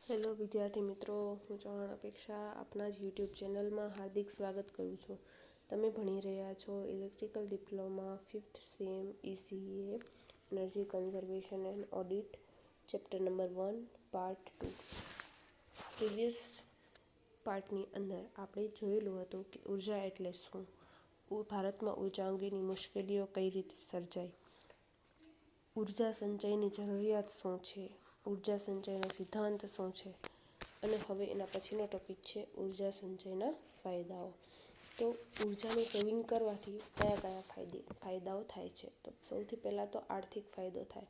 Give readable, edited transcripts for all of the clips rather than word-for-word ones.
Hello વિદ્યાર્થી મિત્રો, હું ચૌહાણ અપેક્ષા આપના જ યુટ્યુબ ચેનલમાં હાર્દિક સ્વાગત કરું છું. તમે ભણી રહ્યા છો electrical diploma 5th sem ECE energy conservation and audit chapter number 1 part 2. Previous પાર્ટની અંદર આપણે જોયેલું હતું કે ઉર્જા એટલે શું, ભારતમાં ઉર્જા અંગેની મુશ્કેલીઓ કઈ રીતે સર્જાઈ, ઉર્જા સંચયની જરૂરિયાત શું છે, ઉર્જા સંચયનો સિદ્ધાંત શું છે, અને હવે એના પછીનો ટોપિક છે ઉર્જા સંચયના ફાયદાઓ. તો ઉર્જાનું સેવિંગ કરવાથી કયા કયા ફાયદાઓ થાય છે. તો સૌથી પહેલાં તો આર્થિક ફાયદો થાય.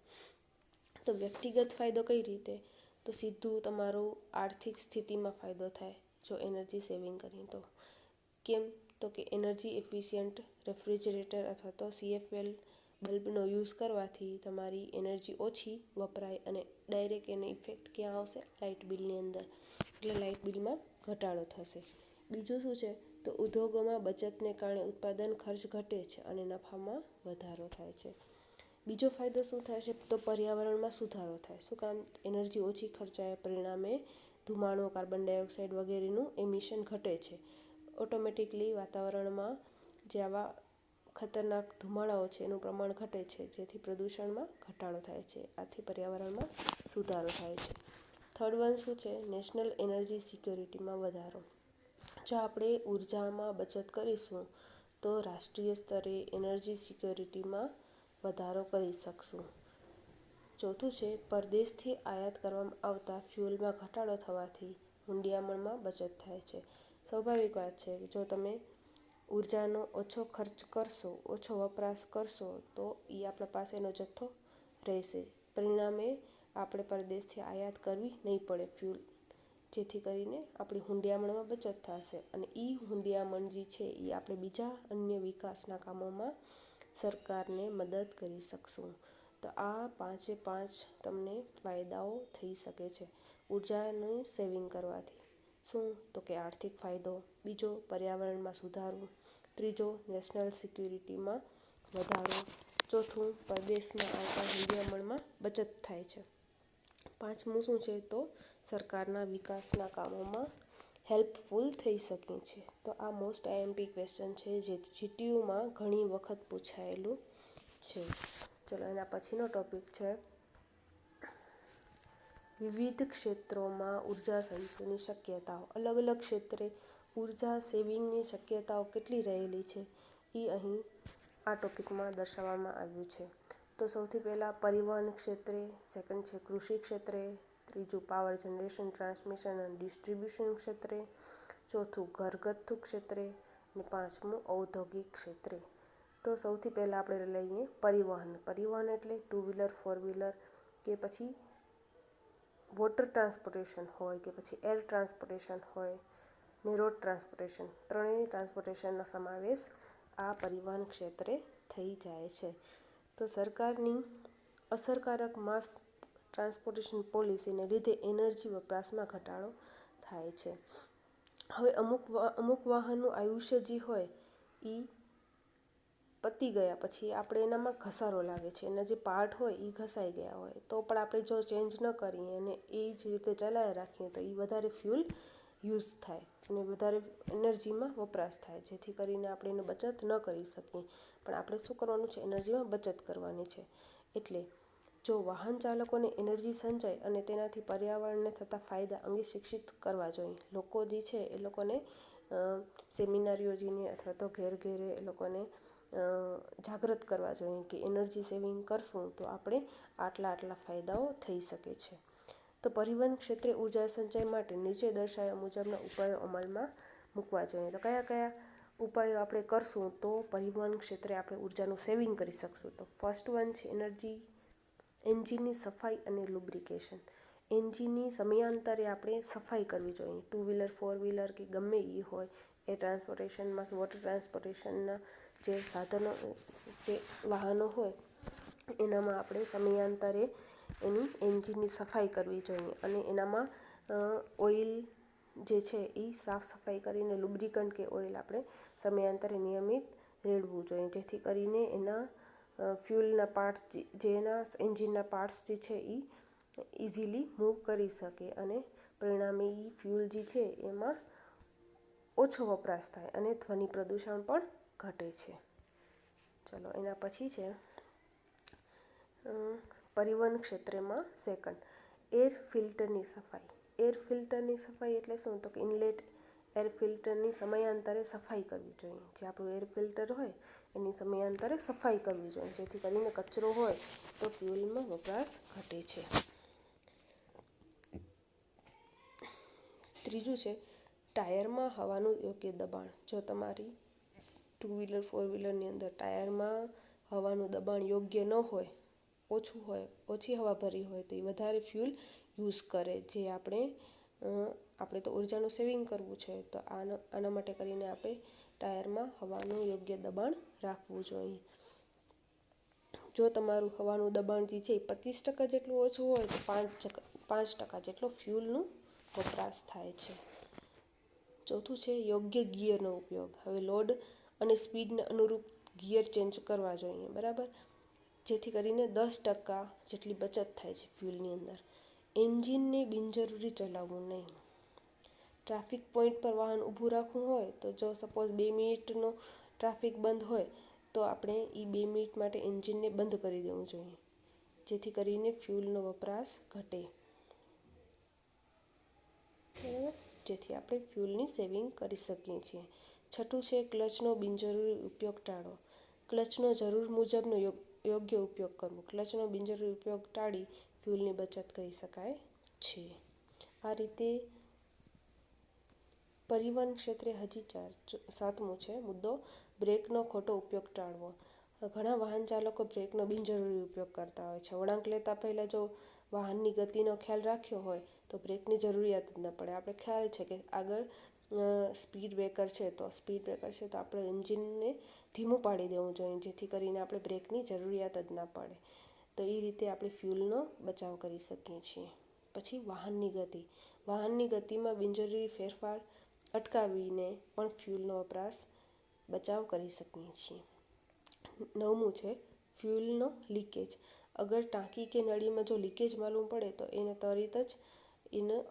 તો વ્યક્તિગત ફાયદો કઈ રીતે, તો સીધું તમારું આર્થિક સ્થિતિમાં ફાયદો થાય જો એનર્જી સેવિંગ કરીએ તો. કેમ, તો કે એનર્જી એફિશિયન્ટ રેફ્રિજરેટર અથવા તો CFL બલ્બનો યુઝ કરવાથી તમારી એનર્જી ઓછી વપરાય અને ડાયરેક્ટ એની ઇફેક્ટ ક્યાં આવશે, લાઇટ બિલની અંદર, એટલે લાઇટ બિલમાં ઘટાડો થશે. બીજું શું છે, તો ઉદ્યોગોમાં બચતને કારણે ઉત્પાદન ખર્ચ ઘટે છે અને નફામાં વધારો થાય છે. બીજો ફાયદો શું થાય છે, તો પર્યાવરણમાં સુધારો થાય. શું કામ, એનર્જી ઓછી ખર્ચાય, પરિણામે ધુમાડો, કાર્બન ડાયોક્સાઇડ વગેરેનું એમિશન ઘટે છે. ઓટોમેટિકલી વાતાવરણમાં જે આવા ખતરનાક ધુમાડાઓ છે એનું પ્રમાણ ઘટે છે, જેથી પ્રદૂષણમાં ઘટાડો થાય છે. આથી પર્યાવરણમાં સુધારો થાય છે. થર્ડ વન શું છે, નેશનલ એનર્જી સિક્યોરિટીમાં વધારો. જો આપણે ઉર્જામાં બચત કરીશું તો રાષ્ટ્રીય સ્તરે એનર્જી સિક્યોરિટીમાં વધારો કરી શકશું. ચોથું છે, પરદેશથી આયાત કરવામાં આવતા ફ્યુઅલમાં ઘટાડો થવાથી હુંડિયામણમાં બચત થાય છે. સ્વાભાવિક વાત છે કે જો તમે ઉર્જાનો ઓછો ખર્ચ કરશો, ઓછો વપરાશ કરશો, તો એ આપણા પાસેનો જથ્થો રહેશે. પરિણામે આપણે પરદેશથી આયાત કરવી નહીં પડે ફ્યુઅલ, જેથી કરીને આપણી હુંડિયામણમાં બચત થશે અને એ હુંડિયામણ જે છે એ આપણે બીજા અન્ય વિકાસના કામોમાં સરકારને મદદ કરી શકશું. તો આ 5 તમને ફાયદાઓ થઈ શકે છે ઉર્જાનું સેવિંગ કરવાથી. શું, તો કે આર્થિક ફાયદો, બીજો પર્યાવરણમાં સુધારો, ત્રીજો નેશનલ સિક્યુરિટીમાં વધારો, ચોથું પરદેશમાં આવતા હુંડિયામણમાં બચત થાય છે. પાંચમું શું છે, તો સરકારના વિકાસના કામોમાં હેલ્પફુલ થઈ શકે છે. તો આ મોસ્ટ IMP ક્વેશ્ચન છે જે GTUમાં ઘણી વખત પૂછાયેલું છે. ચલો, એના પછીનો ટોપિક છે વિવિધ ક્ષેત્રોમાં ઉર્જા સંચયની શક્યતાઓ. અલગ અલગ ક્ષેત્રે ઉર્જા સેવિંગની શક્યતાઓ કેટલી રહેલી છે એ અહીં આ ટોપિકમાં દર્શાવવામાં આવ્યું છે. તો સૌથી પહેલાં પરિવહન ક્ષેત્રે, સેકન્ડ છે કૃષિ ક્ષેત્રે, ત્રીજું પાવર જનરેશન, ટ્રાન્સમિશન અને ડિસ્ટ્રીબ્યુશન ક્ષેત્રે, ચોથું ઘરગથ્થુ ક્ષેત્રે અને પાંચમું ઔદ્યોગિક ક્ષેત્રે. તો સૌથી પહેલાં આપણે લઈએ પરિવહન. પરિવહન એટલે 2 વ્હીલર, 4 વ્હીલર કે પછી વોટર ટ્રાન્સપોર્ટેશન હોય કે પછી એર ટ્રાન્સપોર્ટેશન હોય ને રોડ ટ્રાન્સપોર્ટેશન, ત્રણેય ટ્રાન્સપોર્ટેશનનો સમાવેશ આ પરિવહન ક્ષેત્રે થઈ જાય છે. તો સરકારની અસરકારક માસ ટ્રાન્સપોર્ટેશન પોલિસીને લીધે એનર્જી વપરાશમાં ઘટાડો થાય છે. હવે અમુક વાહનનું આયુષ્ય જે હોય એ પતી ગયા પછી આપણે એનામાં ઘસારો લાગે છે, એના જે પાર્ટ હોય એ ઘસાઈ ગયા હોય તો પણ આપણે જો ચેન્જ ન કરીએ અને એ જ રીતે ચલાવી રાખીએ તો એ વધારે ફ્યુલ યુઝ થાય અને વધારે એનર્જીમાં વપરાશ થાય, જેથી કરીને આપણે એને બચત ન કરી શકીએ. પણ આપણે શું કરવાનું છે, એનર્જીમાં બચત કરવાની છે. એટલે જો વાહન ચાલકોને એનર્જી સંચય અને તેનાથી પર્યાવરણને થતા ફાયદા અંગે શિક્ષિત કરવા જોઈએ. લોકો જે છે એ લોકોને સેમિનાર યોજીને અથવા તો ઘેર ઘેરે એ લોકોને જાગૃત કરવા જોઈએ કે એનર્જી સેવિંગ કરશું તો આપણે આટલા ફાયદાઓ થઈ શકે છે. તો પરિવહન ક્ષેત્રે ઉર્જા સંચય માટે નીચે દર્શાવ્યા મુજબના ઉપાયો અમલમાં મૂકવા જોઈએ. તો કયા કયા ઉપાયો આપણે કરશું તો પરિવહન ક્ષેત્રે આપણે ઉર્જાનું સેવિંગ કરી શકશું. તો ફર્સ્ટ વન છે એન્જિનની સફાઈ અને લુબ્રિકેશન. એન્જિનની સમયાંતરે આપણે સફાઈ કરવી જોઈએ. 2 વ્હીલર, 4 વ્હીલર કે ગમે એ હોય, એ ટ્રાન્સપોર્ટેશનમાં કે વોટર ટ્રાન્સપોર્ટેશનના જે સાધનો, જે વાહનો હોય એનામાં આપણે સમયાંતરે એની એન્જિનની સફાઈ કરવી જોઈએ અને એનામાં ઓઇલ જે છે એ સાફ સફાઈ કરીને લુબ્રિકન્ટ કે ઓઇલ આપણે સમયાંતરે નિયમિત રેડવું જોઈએ, જેથી કરીને એના ફ્યુલના પાર્ટ જે એના એન્જિનના પાર્ટ્સ જે છે એ ઇઝીલી મૂવ કરી શકે અને પરિણામે એ ફ્યુલ જે છે એમાં ઓછો વપરાશ થાય અને ધ્વનિ પ્રદૂષણ પણ ઘટે છે. ચલો એના પછી છે પરિવહન ક્ષેત્રમાં સેકન્ડ એર ફિલ્ટરની સફાઈ. એર ફિલ્ટરની સફાઈ એટલે શું? તો કે ઇનલેટ એર ફિલ્ટરની સમયાંતરે સફાઈ કરવી જોઈએ. જે આપણું એર ફિલ્ટર હોય એની સમયાંતરે સફાઈ કરવી જોઈએ, જેથી કરીને કચરો હોય તો ફ્યુલનો વપરાશ ઘટે છે. ત્રીજું છે ટાયરમાં હવાનું યોગ્ય દબાણ. જો તમારી 2 વ્હીલર 4 વ્હીલરની અંદર ટાયરમાં હવાનું દબાણ યોગ્ય ન હોય, ઓછું હોય, ઓછી હવા ભરી હોય તો એ વધારે ફ્યુલ યુઝ કરે. જે આપણે તો ઉર્જાનું સેવિંગ કરવું છે, તો આના માટે કરીને આપણે ટાયરમાં હવાનું યોગ્ય દબાણ રાખવું જોઈએ. જો તમારું હવાનું દબાણ જે છે એ 25% જેટલું ઓછું હોય તો 5% જેટલો ફ્યુલનું વપરાશ થાય છે. ચોથું છે યોગ્ય ગિયરનો ઉપયોગ. હવે લોડ અને સ્પીડને અનુરૂપ ગિયર ચેન્જ કરવા જોઈએ, બરાબર, જેથી કરીને 10% જેટલી બચત થાય છે ફ્યુલની અંદર. એન્જિનને બિનજરૂરી ચલાવવું નહીં. ટ્રાફિક પોઈન્ટ પર વાહન ઊભું રાખવું હોય તો જો સપોઝ 2 મિનિટનો ટ્રાફિક બંધ હોય તો આપણે એ 2 મિનિટ માટે એન્જિનને બંધ કરી દેવું જોઈએ, જેથી કરીને ફ્યુલનો વપરાશ ઘટે, જેથી આપણે ફ્યુલની સેવિંગ કરી શકીએ છીએ. છઠ્ઠું છે ક્લચનો બિનજરૂરી ઉપયોગ ટાળો. ક્લચનો જરૂર મુજબનો યોગ્ય ઉપયોગ કરવો. ક્લચનો બિનજરૂરી ઉપયોગ ટાળી ફ્યુલની બચત કરી શકાય છે. આ રીતે પરિવહન ક્ષેત્રે હજી 7મું છે મુદ્દો બ્રેકનો ખોટો ઉપયોગ ટાળવો. ઘણા વાહન ચાલકો બ્રેકનો બિનજરૂરી ઉપયોગ કરતા હોય છે. વળાંક લેતા પહેલાં જો વાહનની ગતિનો ખ્યાલ રાખ્યો હોય તો બ્રેકની જરૂરિયાત જ ન પડે. આપણે ખ્યાલ છે કે આગળ સ્પીડ બ્રેકર છે તો આપણે એન્જિનને ધીમું પાડી દેવું જોઈએ, જેથી કરીને આપણે બ્રેકની જરૂરિયાત જ ના પડે. તો એ રીતે આપણે ફ્યુલનો બચાવ કરી શકીએ છીએ. પછી વાહનની ગતિમાં બિનજરૂરી ફેરફાર અટકાવીને પણ ફ્યુલનો વપરાશ બચાવ કરી શકીએ છીએ. 9મું છે ફ્યુલનો લીકેજ. અગર ટાંકી કે નળીમાં જો લીકેજ માલુમ પડે તો એને તરત જ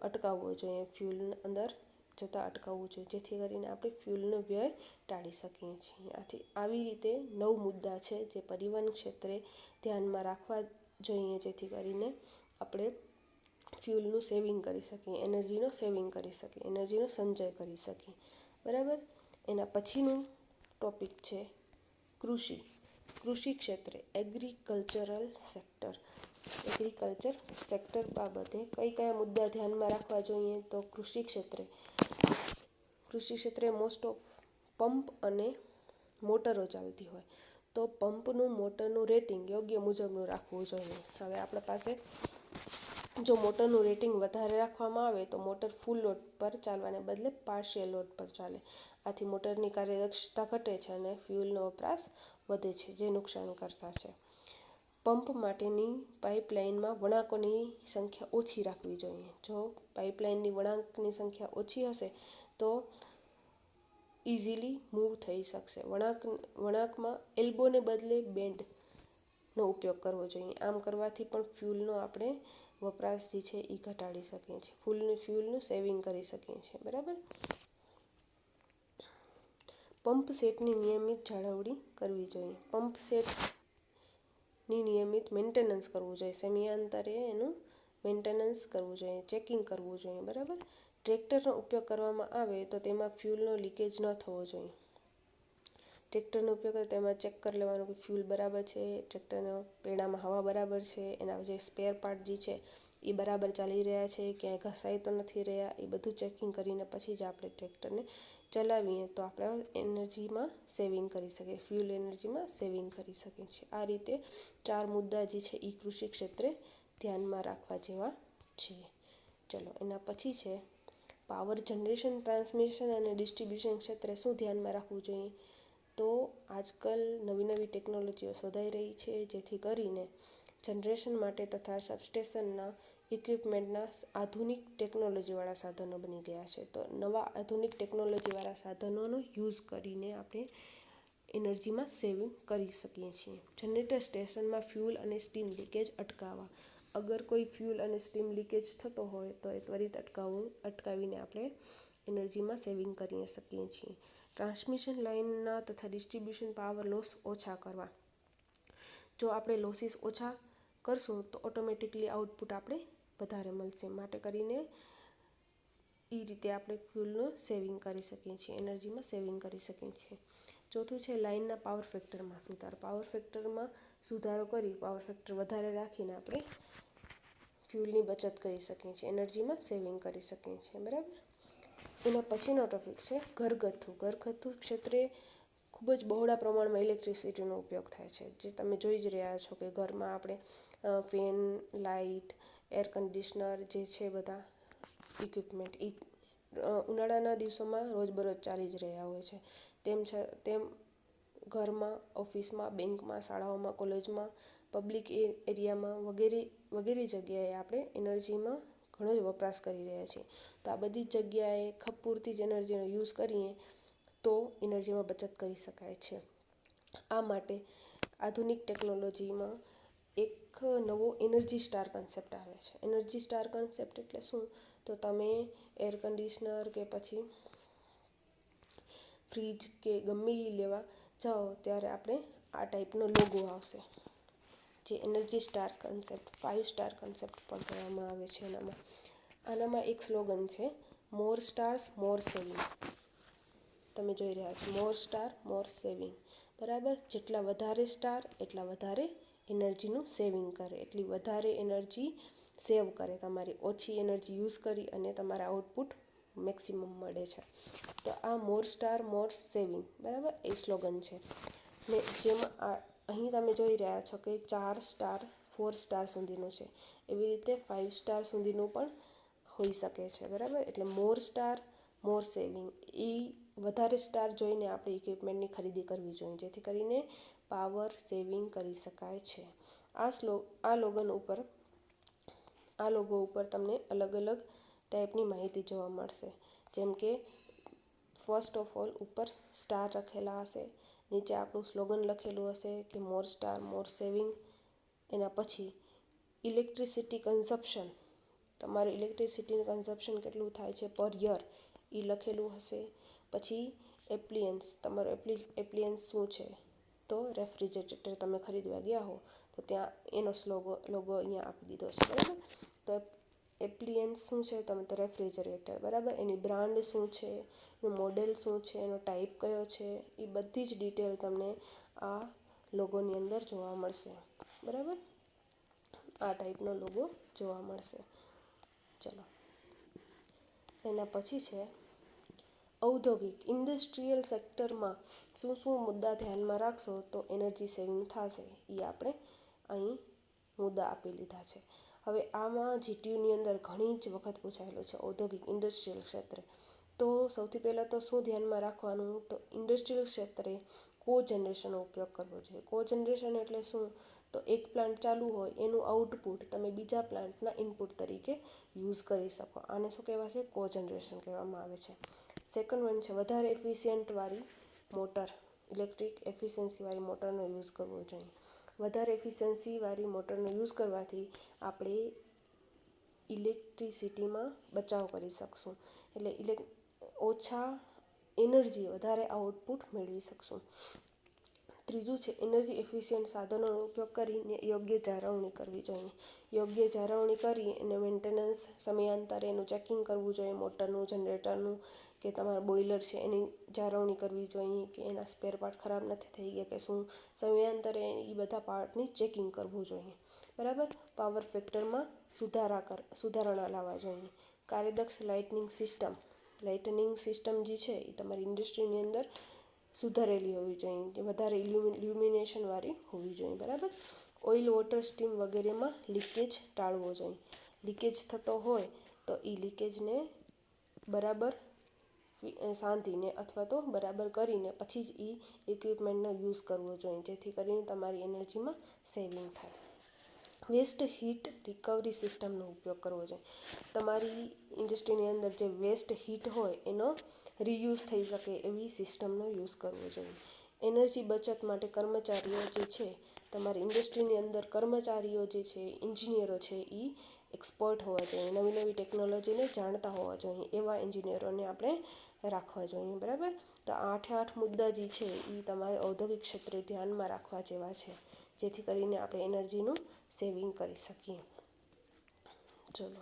અટકાવવો જોઈએ, ફ્યુલ અંદર જતાં અટકાવવું જોઈએ, જેથી કરીને આપણે ફ્યુલનો વ્યય ટાળી શકીએ છીએ. આવી રીતે 9 મુદ્દા છે જે પરિવહન ક્ષેત્રે ધ્યાનમાં રાખવા જોઈએ, જેથી કરીને આપણે ફ્યુલનું સેવિંગ કરી શકીએ, એનર્જીનો સેવિંગ કરી શકીએ, એનર્જીનો સંચય કરી શકીએ, બરાબર. એના પછીનું ટોપિક છે કૃષિ ક્ષેત્રે એગ્રીકલ્ચર સેક્ટર બાબતે કયા મુદ્દા ધ્યાનમાં રાખવા જોઈએ? તો કૃષિ ક્ષેત્રે મોસ્ટ ઓફ પંપ અને મોટરો ચાલતી હોય તો પંપનું મોટરનું રેટિંગ યોગ્ય મુજબનું રાખવું જોઈએ. હવે આપણા પાસે જો મોટરનું રેટિંગ વધારે રાખવામાં આવે તો મોટર ફૂલ લોડ પર ચાલવાને બદલે પાર્શિયલ લોડ પર ચાલે. આથી મોટરની કાર્યદક્ષતા ઘટે છે અને ફ્યુલનો વપરાશ વધે છે, જે નુકસાનકર્તા છે. પંપ માટેની પાઇપલાઇનમાં વળાંકોની સંખ્યા ઓછી રાખવી જોઈએ. જો પાઇપલાઇનની વળાંકની સંખ્યા ઓછી હશે તો ઇઝીલી મૂવ થઈ શકશે. વળાંકમાં એલ્બોને બદલે બેન્ડનો ઉપયોગ કરવો જોઈએ. આમ કરવાથી પણ ફ્યુલનો આપણે વપરાશ જે છે એ ઘટાડી શકીએ છીએ, ફ્યુલનું સેવિંગ કરી શકીએ છીએ, બરાબર. પંપ સેટની નિયમિત જાળવણી કરવી જોઈએ. પંપ સેટની નિયમિત મેન્ટેનન્સ કરવું જોઈએ, સમયાંતરે એનું મેન્ટેનન્સ કરવું જોઈએ, ચેકિંગ કરવું જોઈએ, બરાબર. ટ્રેક્ટરનો ઉપયોગ કરવામાં આવે તો તેમાં ફ્યુલનો લીકેજ ન થવો જોઈએ. ટ્રેક્ટરનો ઉપયોગ કરે તેમાં ચેક કરી લેવાનું કે ફ્યુલ બરાબર છે, ટ્રેક્ટરના પૈડામાં હવા બરાબર છે, એના જે સ્પેર પાર્ટ જે છે એ બરાબર ચાલી રહ્યા છે, ક્યાંય ઘસાઈ તો નથી રહ્યા, એ બધું ચેકિંગ કરીને પછી જ આપણે ટ્રેક્ટરને ચલાવીએ તો આપણે એનર્જીમાં સેવિંગ કરી શકીએ, ફ્યુલ એનર્જીમાં સેવિંગ કરી શકીએ છીએ. આ રીતે 4 મુદ્દા જે છે એ કૃષિ ક્ષેત્રે ધ્યાનમાં રાખવા જેવા છે. ચલો એના પછી છે પાવર જનરેશન, ટ્રાન્સમિશન અને ડિસ્ટ્રીબ્યુશન ક્ષેત્રે શું ધ્યાનમાં રાખવું જોઈએ? તો આજકાલ નવી ટેકનોલોજીઓ શોધાઈ રહી છે, જેથી કરીને જનરેશન માટે તથા સબસ્ટેશનના ઇક્વિપમેન્ટના આધુનિક ટેકનોલોજીવાળા સાધનો બની ગયા છે. તો નવા આધુનિક ટેકનોલોજીવાળા સાધનોનો યુઝ કરીને આપણે એનર્જીમાં સેવિંગ કરી શકીએ છીએ. જનરેટર સ્ટેશનમાં ફ્યુલ અને સ્ટીમ લીકેજ અટકાવવા. અગર કોઈ ફ્યુલ અને સ્ટીમ લીકેજ થતો હોય તો એ ત્વરિત અટકાવીને આપણે એનર્જીમાં સેવિંગ કરી શકીએ છીએ. ટ્રાન્સમિશન લાઇનના તથા ડિસ્ટ્રીબ્યુશન પાવર લોસ ઓછા કરવા. જો આપણે લોસીસ ઓછા કરશું તો ઓટોમેટિકલી આઉટપુટ આપણે વધારે મળશે. માટે કરીને એ રીતે આપણે ફ્યુલનું સેવિંગ કરી શકીએ છીએ, એનર્જીમાં સેવિંગ કરી શકીએ છીએ. ચોથું છે લાઇનના પાવર ફેક્ટરમાં સુધારો. પાવર ફેક્ટરમાં સુધારો કરી પાવર ફેક્ટર વધારે રાખીને આપણે ફ્યુલની બચત કરી શકીએ છીએ, એનર્જીમાં સેવિંગ કરી શકીએ છીએ. બરાબર. એના પછીનો ટોપિક છે ઘરગથ્થુ. ઘરગથ્થુ ક્ષેત્રે ખૂબ જ બહોળા પ્રમાણમાં ઇલેક્ટ્રિસિટીનો ઉપયોગ થાય છે. જે તમે જોઈ જ રહ્યા છો કે ઘરમાં આપણે ફેન, લાઇટ, એર કન્ડિશનર જે છે બધા ઇક્વિપમેન્ટ એ ઉનાળાના દિવસોમાં રોજબરોજ ચાલી જ રહ્યા હોય છે. તેમ ઘરમાં, ઓફિસમાં, બેંકમાં, શાળાઓમાં, કોલેજમાં, પબ્લિક એરિયામાં વગેરે જગ્યાએ આપણે એનર્જીમાં ઘણો જ વપરાશ કરી રહ્યા છીએ. તો આ બધી જ જગ્યાએ ખપ પૂરતી જ એનર્જીનો યુઝ કરીએ તો એનર્જીમાં બચત કરી શકાય છે. આ માટે આધુનિક ટેકનોલોજીમાં એક નવો એનર્જી સ્ટાર કન્સેપ્ટ આવે છે. એનર્જી સ્ટાર કન્સેપ્ટ એટલે શું? તો તમે એર કન્ડિશનર કે પછી ફ્રીજ કે ગમે એ લેવા જાઓ ત્યારે આપણે આ ટાઈપનો લોગો આવશે, જે energy star concept, 5 star concept પણ કહેવામાં આવે છે. આનામાં એક સ્લોગન છે, મોર સ્ટાર્સ મોર સેવિંગ. તમે જોઈ રહ્યા છો મોર સ્ટાર મોર સેવિંગ. બરાબર. જેટલા વધારે સ્ટાર એટલા વધારે એનર્જીનું સેવિંગ કરે, એટલી વધારે એનર્જી સેવ કરે, તમારી ઓછી એનર્જી યુઝ કરી અને તમારા આઉટપુટ મેક્સિમમ મળે છે. તો આ મોર સ્ટાર મોર સેવિંગ, બરાબર, એ સ્લોગન છે. ને જેમાં અહીં તમે જોઈ રહ્યા છો કે 4 સ્ટાર 4 સ્ટાર સુધીનું છે. એવી રીતે 5 સ્ટાર સુધીનું પણ હોઈ શકે છે. બરાબર. એટલે મોર સ્ટાર મોર સેવિંગ, એ વધારે સ્ટાર જોઈને આપણે ઇક્વિપમેન્ટની ખરીદી કરવી જોઈએ, જેથી કરીને પાવર સેવિંગ કરી શકાય છે. આ લોગો ઉપર તમને અલગ અલગ ટાઈપની માહિતી જોવા મળશે. જેમ કે ફર્સ્ટ ઓફ ઓલ ઉપર સ્ટાર લખેલા હશે, નીચે આપણું સ્લોગન લખેલું હશે કે મોર સ્ટાર મોર સેવિંગ. એના પછી ઇલેક્ટ્રિસિટી કન્ઝપ્શન, તમારું ઇલેક્ટ્રિસિટીનું કન્ઝપ્શન કેટલું થાય છે પર યર, એ લખેલું હશે. પછી એપ્લિયન્સ, તમારું એપ્લિયન્સ શું છે? તો રેફ્રિજરેટર તમે ખરીદવા ગયા હો તો ત્યાં એનો લોગો અહીંયા આપી દીધો છે. બરાબર. તો એપ્લિયન્સ શું છે? તમે તો રેફ્રિજરેટર. બરાબર. એની બ્રાન્ડ શું છે, એનું મોડેલ શું છે, એનો ટાઈપ કયો છે, એ બધી જ ડિટેલ તમને આ લોગોની અંદર જોવા મળશે. બરાબર. આ ટાઈપનો લોગો જોવા મળશે. ચલો, એના પછી છે ઔદ્યોગિક ઇન્ડસ્ટ્રીયલ સેક્ટરમાં શું મુદ્દા ધ્યાનમાં રાખશો તો એનર્જી સેવિંગ થશે, એ આપણે અહીં મુદ્દા આપી લીધા છે. હવે આમાં જીટીયુની અંદર ઘણી જ વખત પૂછાયેલું છે ઔદ્યોગિક ઇન્ડસ્ટ્રીયલ ક્ષેત્રે. તો સૌથી પહેલાં તો શું ધ્યાનમાં રાખવાનું? તો ઇન્ડસ્ટ્રીયલ ક્ષેત્રે કોજનરેશનનો ઉપયોગ કરવો જોઈએ. કોજનરેશન એટલે શું? તો એક પ્લાન્ટ ચાલુ હોય એનું આઉટપુટ તમે બીજા પ્લાન્ટના ઇનપુટ તરીકે યુઝ કરી શકો. આને શું કહેવાશે? કોજનરેશન કહેવામાં આવે છે. સેકન્ડ વન છે વધારે એફિશિયન્ટવાળી મોટર, ઇલેક્ટ્રિક એફિશિયન્સીવાળી મોટરનો યુઝ કરવો જોઈએ. વધારે એફિશિયન્સીવાળી મોટરનો યુઝ કરવાથી આપણે ઇલેક્ટ્રિસિટીમાં બચાવ કરી શકશું. એટલે ઓછા એનર્જી વધારે આઉટપુટ મેળવી શકશું. ત્રીજું છે એનર્જી એફિશિયન્ટ સાધનોનો ઉપયોગ કરીને યોગ્ય જાળવણી કરવી જોઈએ. યોગ્ય જાળવણી કરી અને મેન્ટેનન્સ સમયાંતરે એનું ચેકિંગ કરવું જોઈએ. મોટરનું, જનરેટરનું કે તમારા બોઇલર છે એની જાળવણી કરવી જોઈએ કે એના સ્પેર પાર્ટ ખરાબ નથી થઈ ગયા કે શું, સમયાંતરે એ બધા પાર્ટની ચેકિંગ કરવું જોઈએ. બરાબર. પાવર ફેક્ટરમાં સુધારણા લાવવા જોઈએ. કાર્યદક્ષ લાઇટનિંગ સિસ્ટમ જે છે એ તમારી ઇન્ડસ્ટ્રીની અંદર સુધારેલી હોવી જોઈએ, કે વધારે ઇલ્યુમિનેશનવાળી હોવી જોઈએ. બરાબર. ઓઇલ, વોટર, સ્ટીમ વગેરેમાં લીકેજ ટાળવો જોઈએ. લીકેજ થતો હોય તો એ લીકેજને બરાબર સાંધીને અથવા તો બરાબર કરીને પછી જ એ ઇક્વિપમેન્ટનો યુઝ કરવો જોઈએ, જેથી કરીને તમારી એનર્જીમાં સેવિંગ થાય. વેસ્ટ હીટ રિકવરી સિસ્ટમનો ઉપયોગ કરવો જોઈએ. તમારી ઇન્ડસ્ટ્રીની અંદર જે વેસ્ટ હીટ હોય એનો રીયુઝ થઈ શકે એવી સિસ્ટમનો યુઝ કરવો જોઈએ. એનર્જી બચત માટે કર્મચારીઓ જે છે તમારી ઇન્ડસ્ટ્રીની અંદર કર્મચારીઓ જે છે, એન્જિનિયરો છે, એ એક્સપર્ટ હોવા જોઈએ, નવી નવી ટેકનોલોજીને જાણતા હોવા જોઈએ, એવા એન્જિનિયરોને આપણે રાખવા જોઈએ, બરાબર. તો 8 મુદ્દા જે છે એ તમારે ઔદ્યોગિક ક્ષેત્રે ધ્યાનમાં રાખવા જેવા છે, જેથી કરીને આપણે એનર્જીનું સેવિંગ કરી શકીએ. ચલો,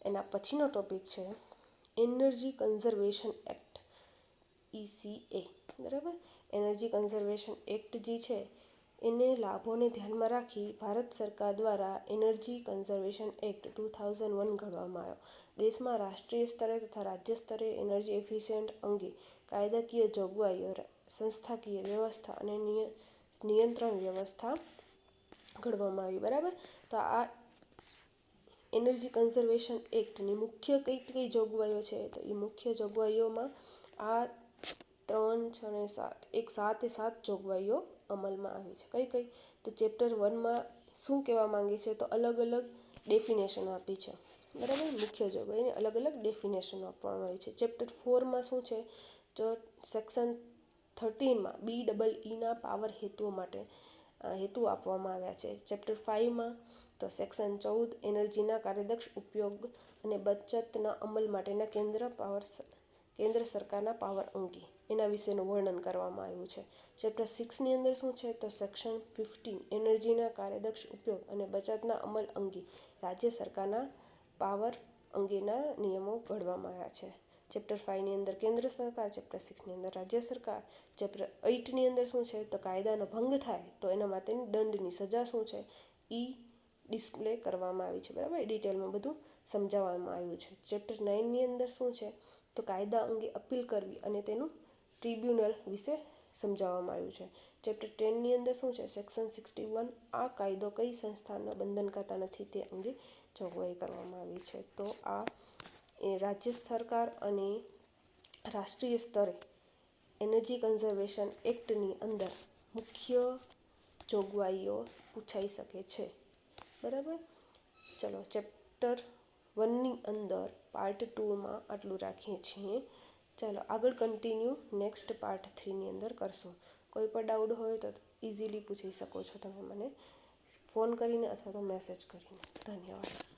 એના પછીનો ટોપિક છે એનર્જી કન્ઝર્વેશન એક્ટ, ECA, બરાબર. એનર્જી કન્ઝર્વેશન એક્ટ જે છે એને લાભોને ધ્યાનમાં રાખી ભારત સરકાર દ્વારા એનર્જી કન્ઝર્વેશન એક્ટ 2001 ઘડવામાં આવ્યો. દેશમાં રાષ્ટ્રીય સ્તરે તથા રાજ્ય સ્તરે એનર્જી એફિશિયન્ટ અંગે કાયદાકીય જોગવાઈઓ, સંસ્થાકીય વ્યવસ્થા અને નિયંત્રણ વ્યવસ્થા ઘડવામાં આવી, બરાબર. તો આ એનર્જી કન્ઝર્વેશન એક્ટની મુખ્ય કઈ જોગવાઈઓ છે, તો એ મુખ્ય જોગવાઈઓમાં આ 3, 6 અને 7 7 જોગવાઈઓ અમલમાં આવી છે. કઈ તો ચેપ્ટર 1માં શું કહેવા માંગે છે, તો અલગ અલગ ડેફિનેશન આપી છે, બરાબર. મુખ્ય જોગવાઈને અલગ અલગ ડેફિનેશન આપવામાં આવી છે. ચેપ્ટર 4માં શું છે, તો સેક્શન 13માં BEEના પાવર હેતુઓ માટે હેતુ આપવામાં આવ્યા છે. ચેપ્ટર 5માં તો સેક્શન 14 એનર્જીના કાર્યદક્ષ ઉપયોગ અને બચતના અમલ માટેના કેન્દ્ર સરકારના પાવર અંગે એના વિશેનું વર્ણન કરવામાં આવ્યું છે. ચેપ્ટર 6ની અંદર શું છે, તો સેક્શન 15 એનર્જીના કાર્યદક્ષ ઉપયોગ અને બચતના અમલ અંગે રાજ્ય સરકારના પાવર અંગેના નિયમો ઘડવામાં આવ્યા છે. ચેપ્ટર 5ની અંદર કેન્દ્ર સરકાર, ચેપ્ટર 6ની અંદર રાજ્ય સરકાર. ચેપ્ટર 8ની અંદર શું છે, તો કાયદાનો ભંગ થાય તો એના માટેની દંડની સજા શું છે એ ડિસ્પ્લે કરવામાં આવી છે, બરાબર. ડિટેલમાં બધું સમજાવવામાં આવ્યું છે. ચેપ્ટર 9ની અંદર શું છે, તો કાયદા અંગે અપીલ કરવી અને તેનું ટ્રિબ્યુનલ વિશે સમજાવવામાં આવ્યું છે. ચેપ્ટર 10ની અંદર શું છે, સેક્શન 61 આ કાયદો કઈ સંસ્થાના બંધન કરતા નથી તે અંગે જોગવાઈ કરવામાં આવી છે. તો આ રાજ્ય સરકાર અને રાષ્ટ્રીય સ્તરે એનર્જી કન્ઝર્વેશન એક્ટની અંદર મુખ્ય જોગવાઈઓ પૂછાઈ શકે છે, બરાબર. ચલો, ચેપ્ટર 1ની અંદર પાર્ટ 2માં આટલું રાખીએ છીએ. ચાલો આગળ કન્ટિન્યુ નેક્સ્ટ પાર્ટ 3ની અંદર કરશું. કોઈ પણ ડાઉટ હોય તો ઇઝીલી પૂછી શકો છો તમે મને ફોન કરીને અથવા તો મેસેજ કરીને. ધન્યવાદ.